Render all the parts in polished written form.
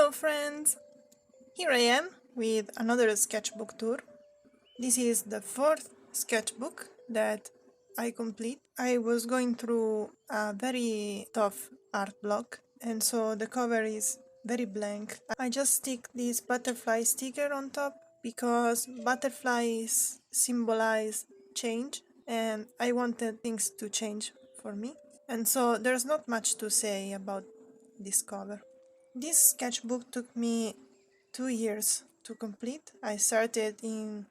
Hello friends! Here I am with another sketchbook tour. This is the fourth sketchbook that I complete. I was going through a very tough art block and so the cover is very blank. I just stick this butterfly sticker on top because butterflies symbolize change and I wanted things to change for me. And so there's not much to say about this cover. This sketchbook took me 2 years to complete. I started in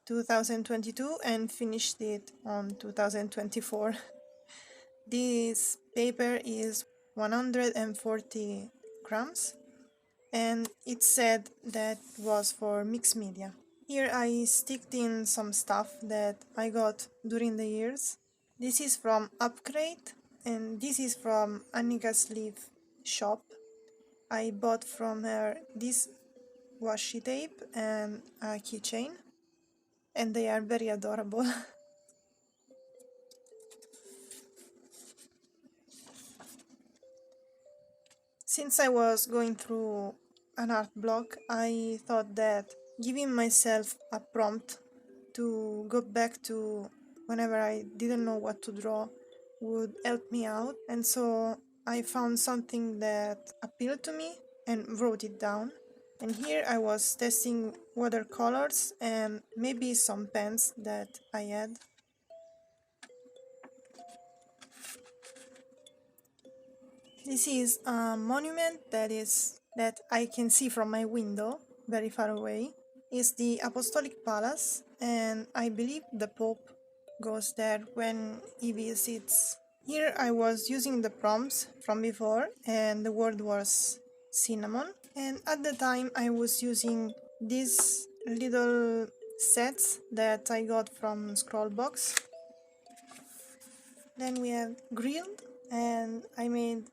2022 and finished it on 2024. This paper is 140 grams and it said that was for mixed media. Here I sticked in some stuff that I got during the years. This is from Upgrade and this is from Annika's Sleeve shop. I bought from her this washi tape and a keychain and they are very adorable. Since I was going through an art block, I thought that giving myself a prompt to go back to whenever I didn't know what to draw would help me out, and so I found something that appealed to me and wrote it down. And here I was testing watercolors and maybe some pens that I had. This is a monument that I can see from my window very far away. It's the Apostolic Palace and I believe the Pope goes there when he visits. Here I was using the prompts from before and the word was cinnamon, and at the time I was using these little sets that I got from Scrollbox. Then we have grilled and I made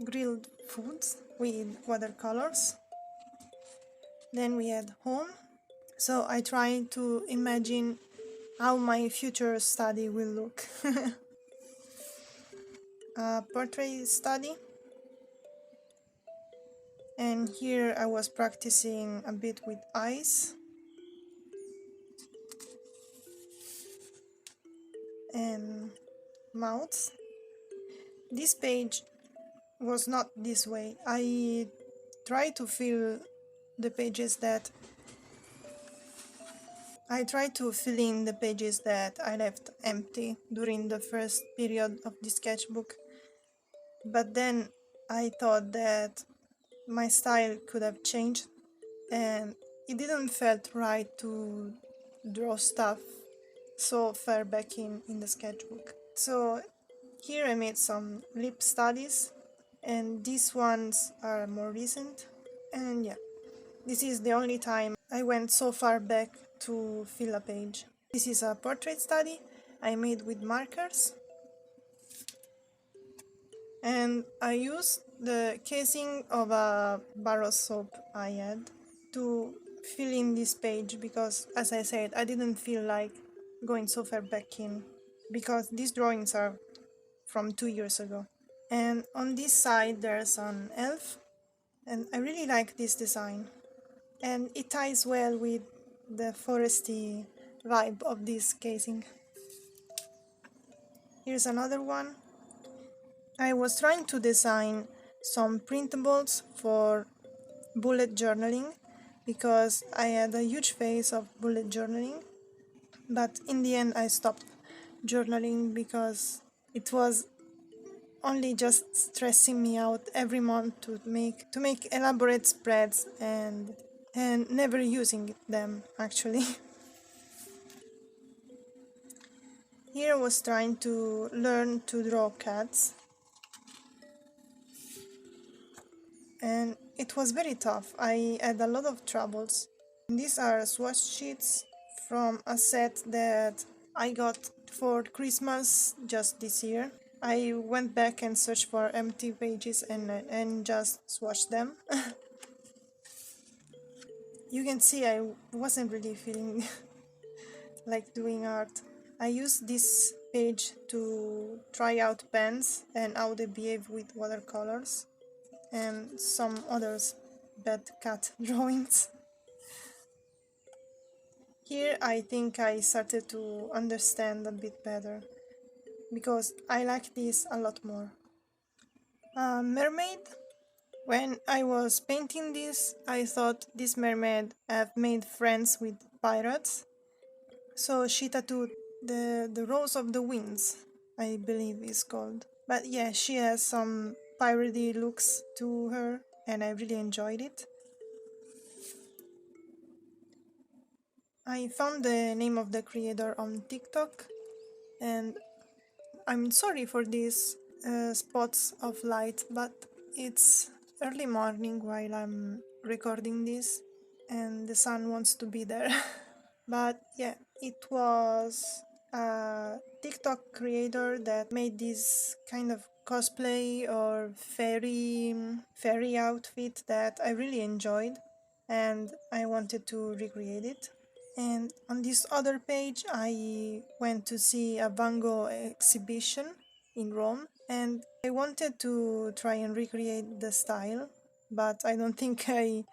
grilled foods with watercolors. Then we had home, so I tried to imagine how my future study will look. A portrait study, and here I was practicing a bit with eyes and mouths. This page was not this way. I tried to fill the pages that in the pages that I left empty during the first period of the sketchbook. But then I thought that my style could have changed and it didn't felt right to draw stuff so far back in the sketchbook. So here I made some lip studies and these ones are more recent, and yeah, this is the only time I went so far back to fill a page. This is a portrait study I made with markers and I used the casing of a bar of soap I had to fill in this page because, as I said, I didn't feel like going so far back in because these drawings are from 2 years ago. And on this side there's an elf and I really like this design and it ties well with the foresty vibe of this casing. Here's another one. I was trying to design some printables for bullet journaling because I had a huge phase of bullet journaling, but in the end I stopped journaling because it was only just stressing me out every month to make elaborate spreads and never using them actually. Here I was trying to learn to draw cats and it was very tough. I had a lot of troubles. These are swatch sheets from a set that I got for Christmas just this year. I went back and searched for empty pages and just swatched them. You can see I wasn't really feeling like doing art. I used this page to try out pens and how they behave with watercolors and some others bad cat drawings. Here I think I started to understand a bit better, because I like this a lot more. Mermaid. When I was painting this, I thought this mermaid have made friends with pirates, so she tattooed the Rose of the Winds, I believe is called. But yeah, she has some piratey looks to her, and I really enjoyed it. I found the name of the creator on TikTok, and I'm sorry for these spots of light, but it's early morning while I'm recording this, and the sun wants to be there. But yeah, it was a TikTok creator that made this kind of cosplay or fairy outfit that I really enjoyed, and I wanted to recreate it. And on this other page, I went to see a Van Gogh exhibition in Rome, and I wanted to try and recreate the style, but I don't think I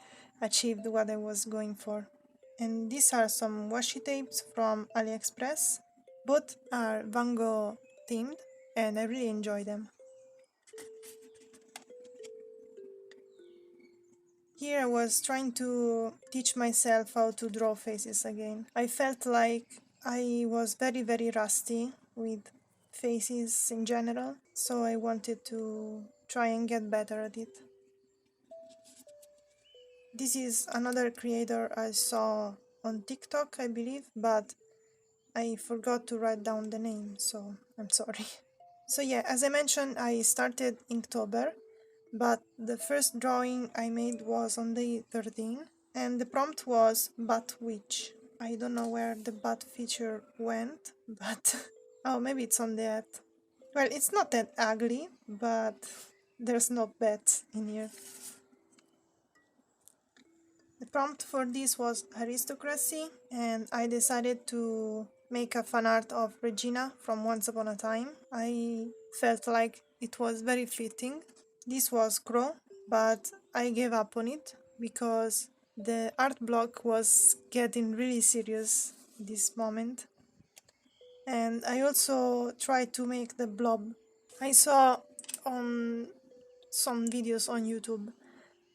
achieved what I was going for. And these are some washi tapes from AliExpress. Both are Van Gogh themed, and I really enjoy them. Here I was trying to teach myself how to draw faces again. I felt like I was very rusty with faces in general, so I wanted to try and get better at it. This is another creator I saw on TikTok, I believe, but I forgot to write down the name, so I'm sorry. So yeah, as I mentioned, I started Inktober, but the first drawing I made was on day 13, and the prompt was Bat Witch. I don't know where the bat feature went, but oh, maybe it's on the ad. Well, it's not that ugly, but there's no bats in here. The prompt for this was aristocracy, and I decided to make a fan art of Regina from Once Upon a Time. I felt like it was very fitting. This was Crow, but I gave up on it because the art block was getting really serious this moment. And I also tried to make the blob. I saw on some videos on YouTube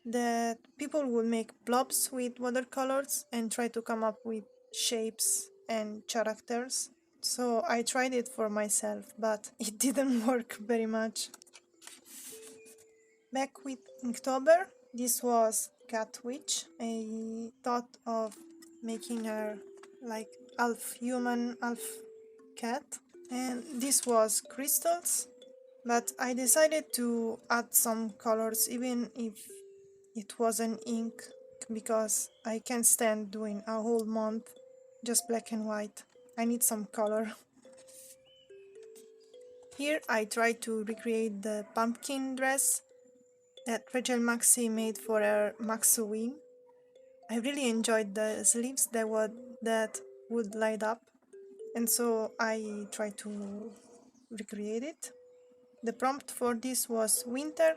that people would make blobs with watercolors and try to come up with shapes and characters. So I tried it for myself, but it didn't work very much. Back with Inktober, this was Cat Witch. I thought of making her like half human, half cat. And this was Crystals, but I decided to add some colors even if it was an ink, because I can't stand doing a whole month just black and white. I need some color. Here I tried to recreate the pumpkin dress that Rachel Maxi made for her Maxoween. I really enjoyed the sleeves that would light up, and so I tried to recreate it. The prompt for this was winter,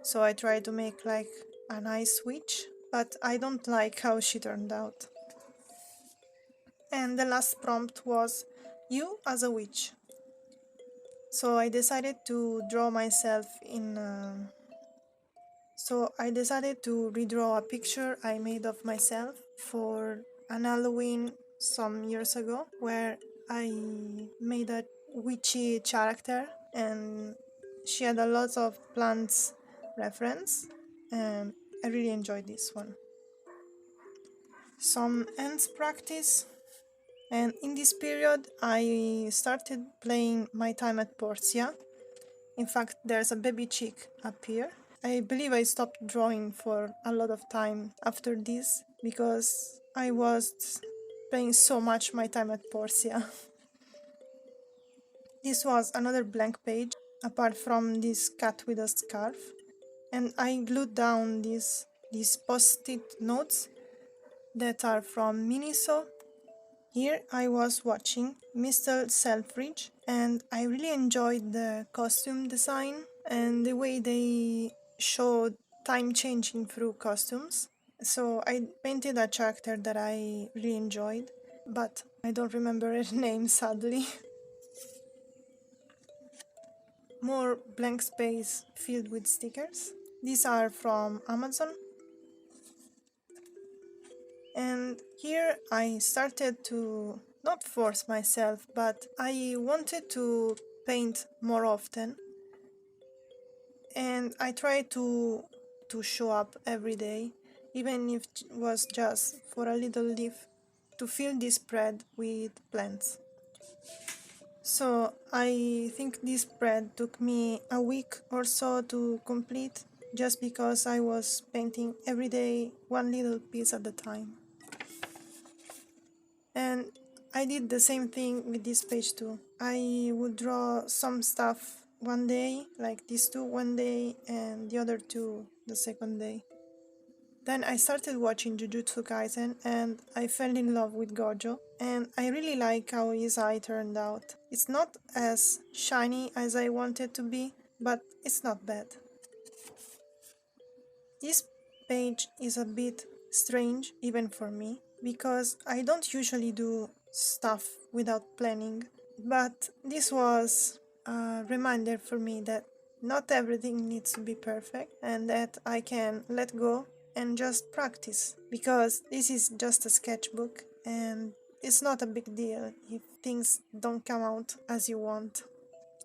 so I tried to make like a nice witch, but I don't like how she turned out. And the last prompt was you as a witch. So I decided to draw myself in So I decided to redraw a picture I made of myself for an Halloween some years ago, where I made a witchy character, and she had a lot of plants reference, and I really enjoyed this one. Some ants practice, and in this period I started playing My Time at Portia. In fact, there's a baby chick up here. I believe I stopped drawing for a lot of time after this because I was playing so much My Time at Portia. This was another blank page, apart from this cat with a scarf, and I glued down these post-it notes that are from Miniso. Here I was watching Mr. Selfridge, and I really enjoyed the costume design and the way they showed time changing through costumes. So I painted a character that I really enjoyed, but I don't remember her name, sadly. More blank space filled with stickers. These are from Amazon. And here I started to not force myself, but I wanted to paint more often. And I tried to show up every day, even if it was just for a little leaf, to fill this spread with plants. So I think this spread took me a week or so to complete, just because I was painting every day one little piece at a time. And I did the same thing with this page too. I would draw some stuff one day, like these two one day, and the other two the second day. Then I started watching Jujutsu Kaisen and I fell in love with Gojo, and I really like how his eye turned out. It's not as shiny as I want it to be, but it's not bad. This page is a bit strange even for me, because I don't usually do stuff without planning, but this was a reminder for me that not everything needs to be perfect and that I can let go and just practice, because this is just a sketchbook and it's not a big deal if things don't come out as you want.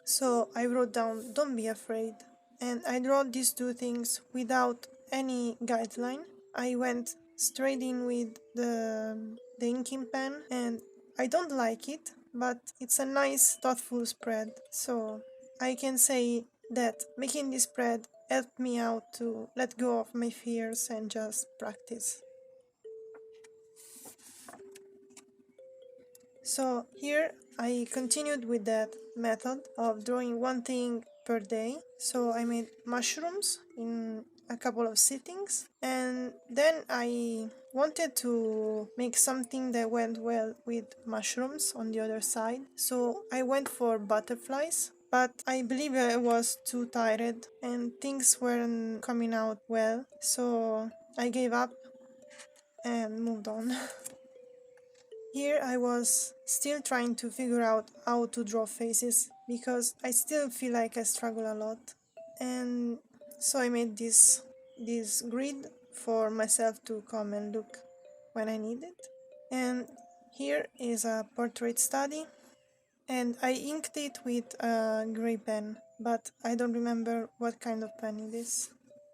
So I wrote down, don't be afraid. And I wrote these two things without any guideline. I went straight in with the inking pen, and I don't like it, but it's a nice, thoughtful spread. So I can say that making this spread helped me out to let go of my fears and just practice. So here I continued with that method of drawing one thing per day. So I made mushrooms in a couple of sittings, and then I wanted to make something that went well with mushrooms on the other side. So I went for butterflies, but I believe I was too tired and things weren't coming out well, so I gave up and moved on. Here I was still trying to figure out how to draw faces, because I still feel like I struggle a lot. And so I made this grid for myself to come and look when I need it. And here is a portrait study, and I inked it with a gray pen, but I don't remember what kind of pen it is.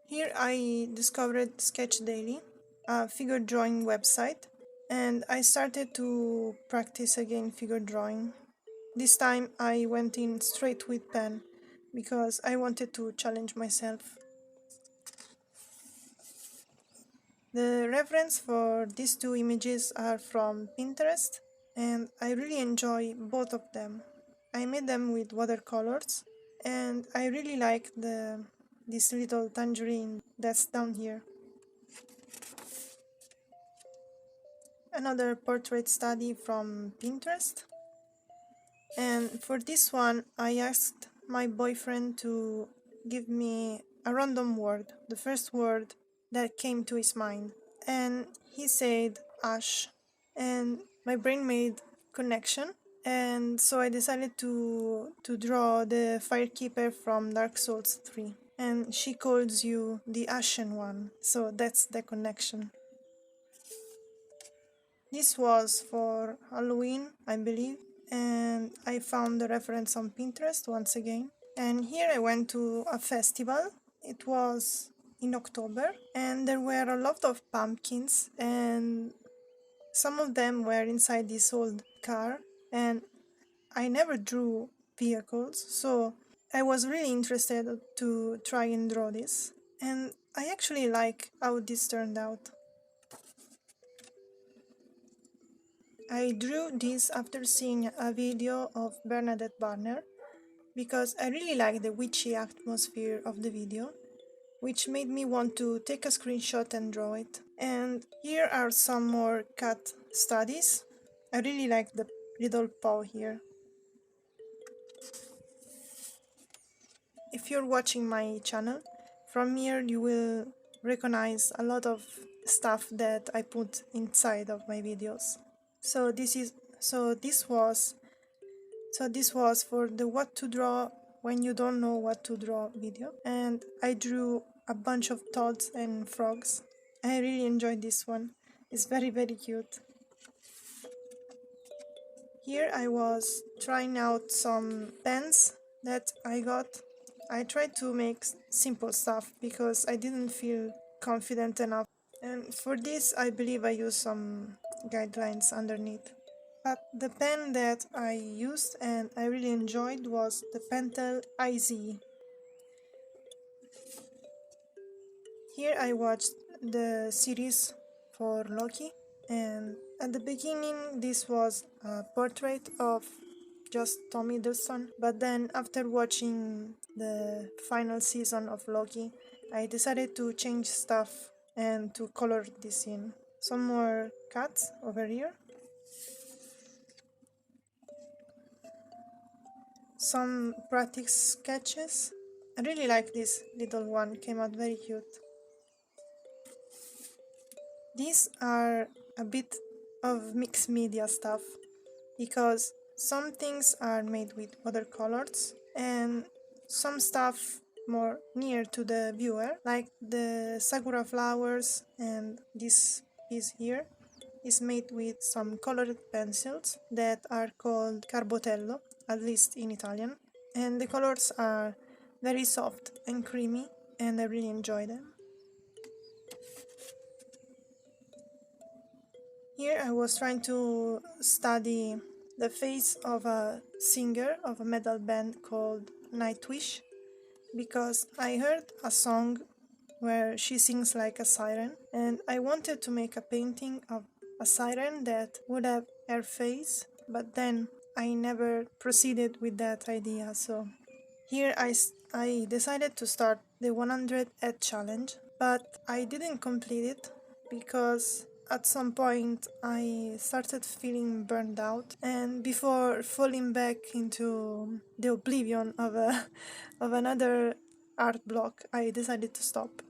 Here I discovered Sketch Daily, a figure drawing website, and I started to practice again figure drawing. This time I went in straight with pen, because I wanted to challenge myself. The reference for these two images are from Pinterest, and I really enjoy both of them. I made them with watercolors, and I really like this little tangerine that's down here. Another portrait study from Pinterest. And for this one, I asked my boyfriend to give me a random word, the first word that came to his mind. And he said ash, and my brain made connection. And so I decided to draw the Firekeeper from Dark Souls 3. And she calls you the Ashen One, so that's the connection. This was for Halloween, I believe, and I found the reference on Pinterest once again. And here I went to a festival. It was in October, and there were a lot of pumpkins, and some of them were inside this old car, and I never drew vehicles, so I was really interested to try and draw this. And I actually like how this turned out. I drew this after seeing a video of Bernadette Barner, because I really like the witchy atmosphere of the video, which made me want to take a screenshot and draw it. And here are some more cat studies. I really like the little paw here. If you're watching my channel, from here you will recognize a lot of stuff that I put inside of my videos. So this was for the what to draw when you don't know what to draw video, and I drew a bunch of toads and frogs. I really enjoyed this one. It's very cute. Here I was trying out some pens that I got. I tried to make simple stuff because I didn't feel confident enough, and for this I believe I used some guidelines underneath. But the pen that I used and I really enjoyed was the Pentel IZ. Here I watched the series for Loki, and at the beginning this was a portrait of just Tom Hiddleston, but then after watching the final season of Loki, I decided to change stuff and to color this in. Some more cats over here. Some practice sketches. I really like this little one, came out very cute. These are a bit of mixed media stuff because some things are made with watercolors and some stuff more near to the viewer, like the sakura flowers, and this piece here is made with some colored pencils that are called carbotello, at least in Italian, and the colors are very soft and creamy and I really enjoy them. Here I was trying to study the face of a singer of a metal band called Nightwish because I heard a song where she sings like a siren, and I wanted to make a painting of a siren that would have her face, but then I never proceeded with that idea. So here I decided to start the 100 head challenge, but I didn't complete it because at some point I started feeling burned out, and before falling back into the oblivion of of another art block, I decided to stop.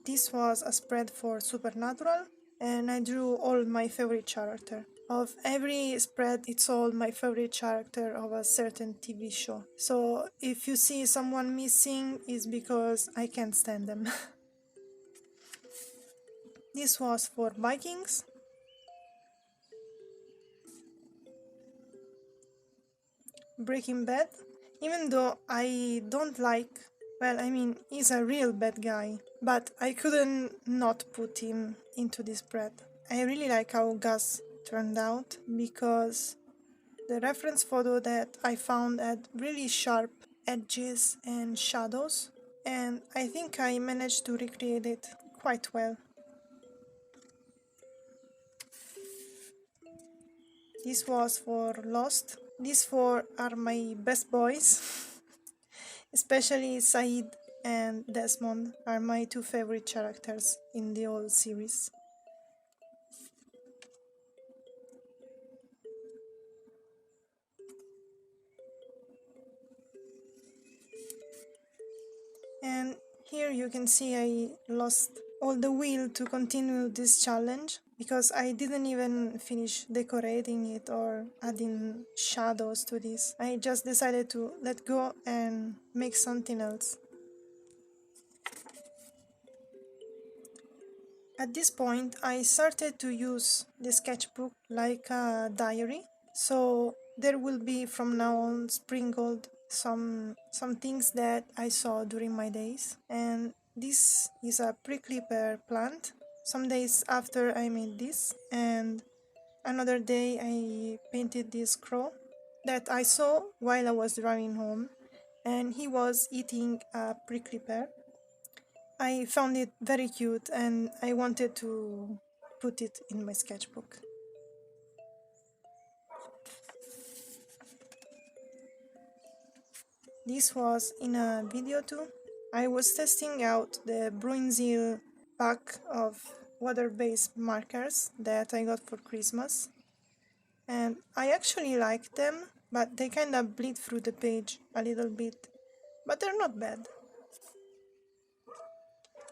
This was a spread for Supernatural, and I drew all my favorite character. Of every spread, it's all my favorite character of a certain TV show. So if you see someone missing, it's because I can't stand them. This was for Vikings. Breaking Bad. Even though I don't like, well, I mean, he's a real bad guy, but I couldn't not put him into this spread. I really like how Gus turned out because the reference photo that I found had really sharp edges and shadows, and I think I managed to recreate it quite well. This was for Lost. These four are my best boys. Especially Said and Desmond are my two favorite characters in the whole series. And here you can see I lost all the will to continue this challenge because I didn't even finish decorating it or adding shadows to this. I just decided to let go and make something else. At this point, I started to use the sketchbook like a diary, so there will be from now on sprinkled some things that I saw during my days. And this is a prickly pear plant. Some days after I made this, and another day I painted this crow that I saw while I was driving home, and he was eating a prickly pear. I found it very cute and I wanted to put it in my sketchbook. This was in a video too. I was testing out the Bruinzeel pack of water-based markers that I got for Christmas. And I actually like them, but they kind of bleed through the page a little bit. but they're not bad.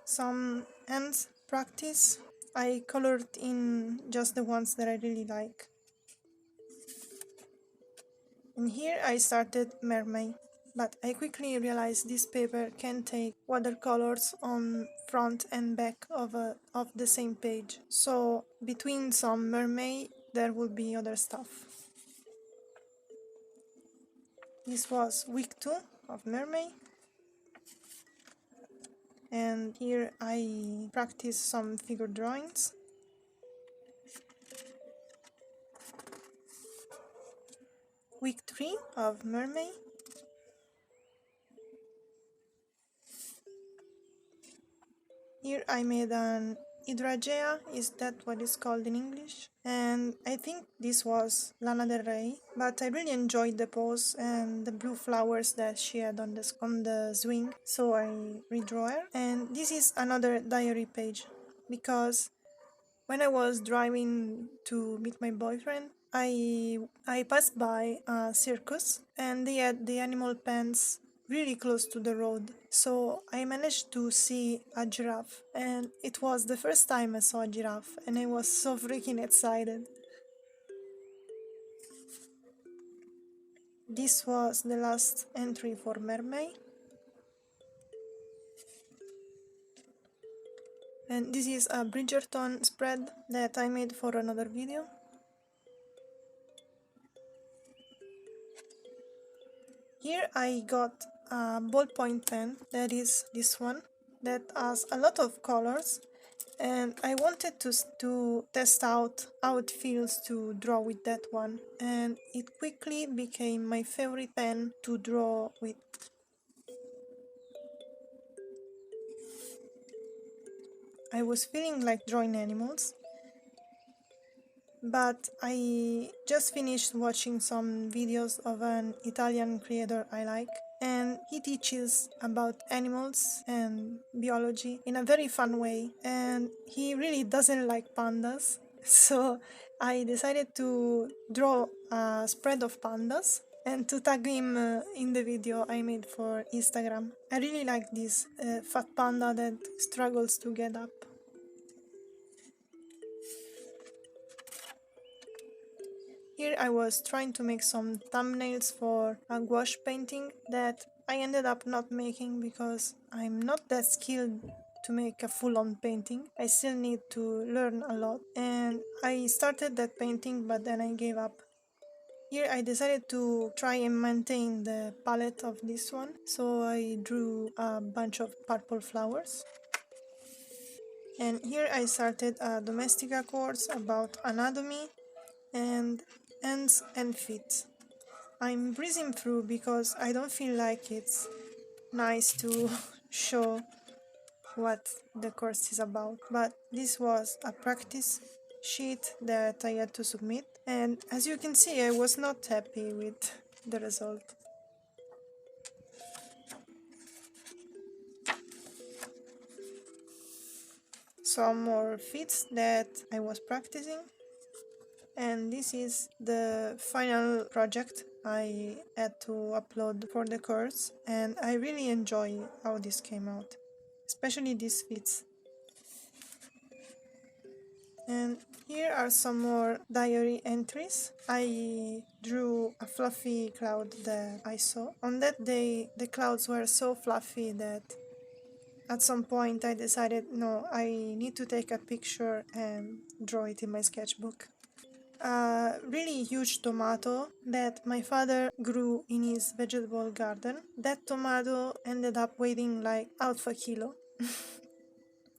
Some ends practice. I colored in just the ones that I really like. And here I started mermaid, but I quickly realized this paper can take watercolors on front and back of the same page. So between some mermaid there will be other stuff. This was week 2 of mermaid. And here I practice some figure drawings. Week 3 of mermaid. Here I made an hydrangea, is that what it's called in English? And I think this was Lana Del Rey, but I really enjoyed the pose and the blue flowers that she had on the swing, so I redraw her. And this is another diary page, because when I was driving to meet my boyfriend, I passed by a circus and they had the animal pens really close to the road. So I managed to see a giraffe, and it was the first time I saw a giraffe and I was so freaking excited. This was the last entry for mermaid. And this is a Bridgerton spread that I made for another video. Here I got a ballpoint pen, that is this one, that has a lot of colors, and I wanted to test out how it feels to draw with that one, and it quickly became my favorite pen to draw with. I was feeling like drawing animals, but I just finished watching some videos of an Italian creator I like, and he teaches about animals and biology in a very fun way, and he really doesn't like pandas, so I decided to draw a spread of pandas and to tag him in the video I made for Instagram. I really like this fat panda that struggles to get up. Here I was trying to make some thumbnails for a gouache painting that I ended up not making because I'm not that skilled to make a full-on painting. I still need to learn a lot, and I started that painting but then I gave up. Here I decided to try and maintain the palette of this one, so I drew a bunch of purple flowers. And here I started a domestica course about anatomy and ends and feet. I'm breezing through because I don't feel like it's nice to show what the course is about, but this was a practice sheet that I had to submit, and as you can see I was not happy with the result. Some more feats that I was practicing. And this is the final project I had to upload for the course, and I really enjoy how this came out, especially these feats. And here are some more diary entries. I drew a fluffy cloud that I saw. On that day, the clouds were so fluffy that at some point I decided, no, I need to take a picture and draw it in my sketchbook. A really huge tomato that my father grew in his vegetable garden. That tomato ended up weighing like half a kilo.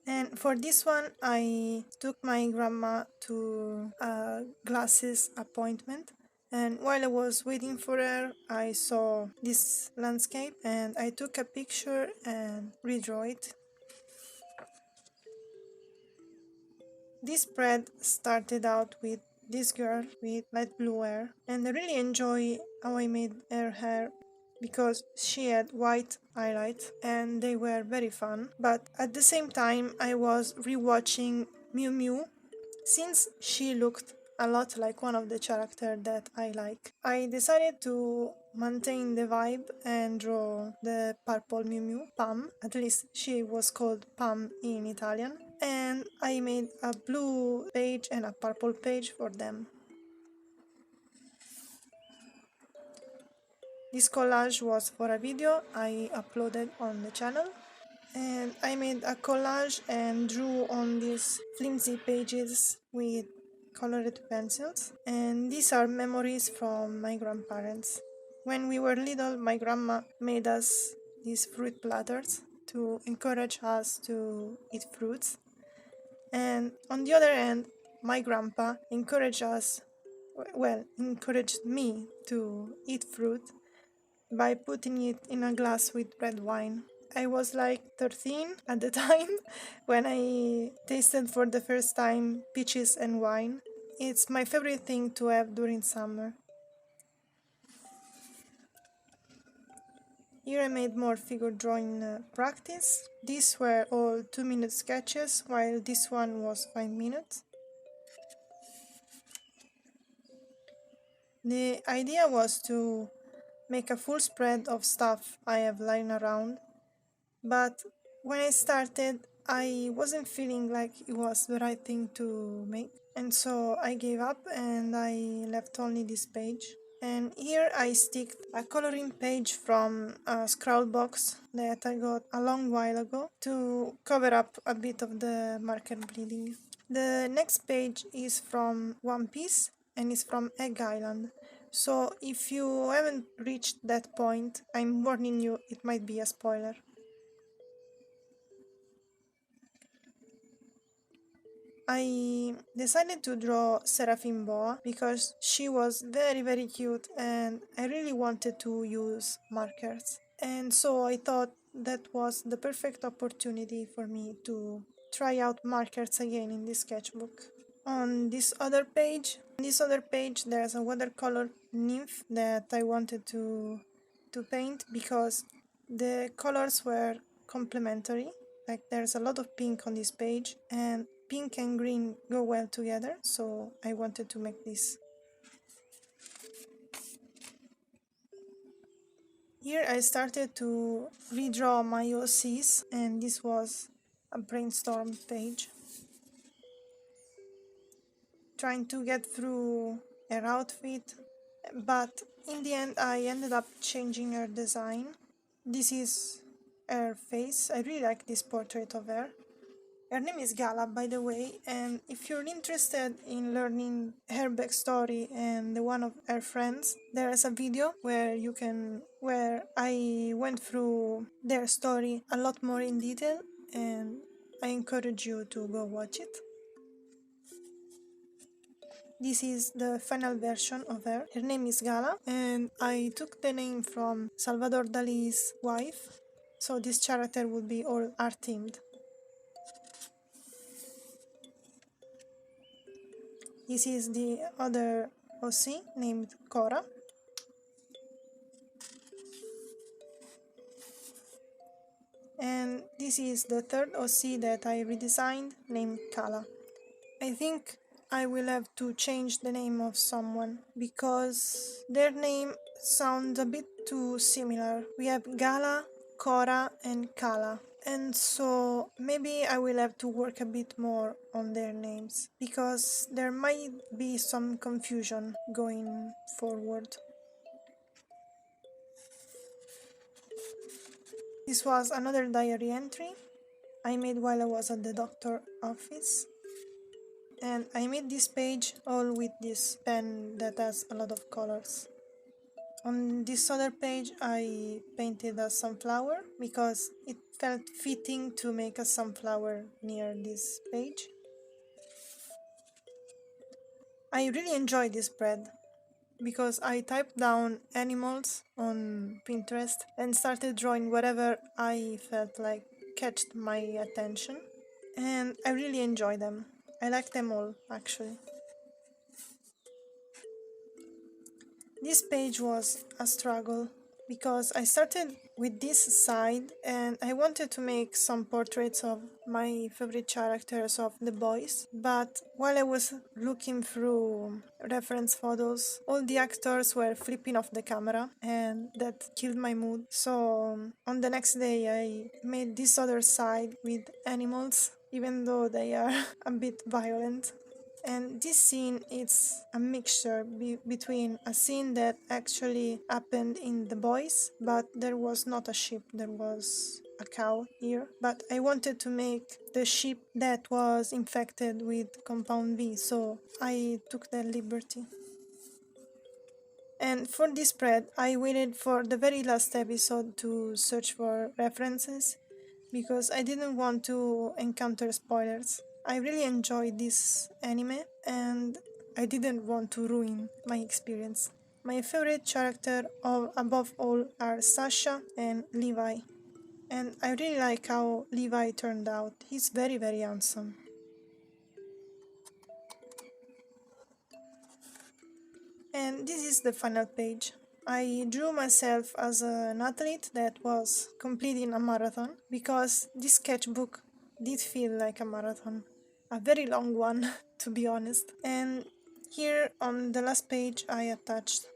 And for this one, I took my grandma to a glasses appointment. And while I was waiting for her, I saw this landscape and I took a picture and redraw it. This spread started out with this girl with light blue hair, and I really enjoy how I made her hair because she had white highlights and they were very fun. But at the same time I was rewatching Miu Miu since she looked a lot like one of the characters that I like. I decided to maintain the vibe and draw the purple Mew Mew, Pam, at least she was called Pam in Italian, and I made a blue page and a purple page for them. This collage was for a video I uploaded on the channel, and I made a collage and drew on these flimsy pages with colored pencils, and these are memories from my grandparents. When we were little, my grandma made us these fruit platters to encourage us to eat fruits, and on the other hand, my grandpa encouraged me to eat fruit by putting it in a glass with red wine. I was like 13 at the time when I tasted for the first time peaches and wine. It's my favorite thing to have during summer. Here I made more figure drawing practice. These were all 2-minute sketches, while this one was 5 minutes. The idea was to make a full spread of stuff I have lying around, but when I started, I wasn't feeling like it was the right thing to make, and so I gave up and I left only this page. And here I sticked a coloring page from a scroll box that I got a long while ago to cover up a bit of the marker bleeding. The next page is from One Piece and is from Egg Island. So if you haven't reached that point, I'm warning you, it might be a spoiler. I decided to draw Seraphim Boa because she was very cute and I really wanted to use markers. And so I thought that was the perfect opportunity for me to try out markers again in this sketchbook. On this other page, there's a watercolor nymph that I wanted to paint because the colors were complementary. Like there's a lot of pink on this page and pink and green go well together, so I wanted to make this. Here I started to redraw my OCs and this was a brainstorm page. Trying to get through her outfit, but in the end I ended up changing her design. This is her face. I really like this portrait of her. Her name is Gala, by the way, and if you're interested in learning her backstory and the one of her friends, there is a video where I went through their story a lot more in detail, and I encourage you to go watch it. This is the final version of her. Her name is Gala, and I took the name from Salvador Dali's wife, so this character would be all art-themed. This is the other OC named Cora. And this is the third OC that I redesigned named Kala. I think I will have to change the name of someone because their name sounds a bit too similar. We have Gala, Cora and Kala. And so maybe I will have to work a bit more on their names because there might be some confusion going forward. This was another diary entry I made while I was at the doctor's office. And I made this page all with this pen that has a lot of colors. On this other page I painted a sunflower because it felt fitting to make a sunflower near this page. I really enjoyed this spread because I typed down animals on Pinterest and started drawing whatever I felt like catched my attention, and I really enjoy them. I like them all, actually. This page was a struggle because I started with this side, and I wanted to make some portraits of my favorite characters of The Boys, but while I was looking through reference photos, all the actors were flipping off the camera, and that killed my mood. So on the next day I made this other side with animals, even though they are a bit violent. And this scene is a mixture between a scene that actually happened in The Boys, but there was not a sheep, there was a cow here. But I wanted to make the sheep that was infected with compound V, so I took that liberty. And for this spread, I waited for the very last episode to search for references because I didn't want to encounter spoilers. I really enjoyed this anime and I didn't want to ruin my experience. My favorite character above all are Sasha and Levi. And I really like how Levi turned out. He's very, very handsome. And this is the final page. I drew myself as an athlete that was completing a marathon because this sketchbook did feel like a marathon. A very long one, to be honest. And here on the last page, I attached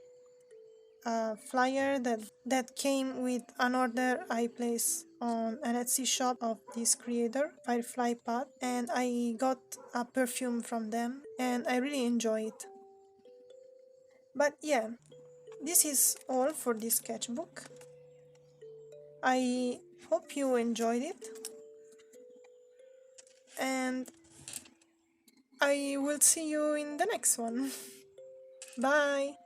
a flyer that came with an order I placed on an Etsy shop of this creator, Firefly Path, and I got a perfume from them, and I really enjoy it. But yeah, this is all for this sketchbook. I hope you enjoyed it, and I will see you in the next one. Bye!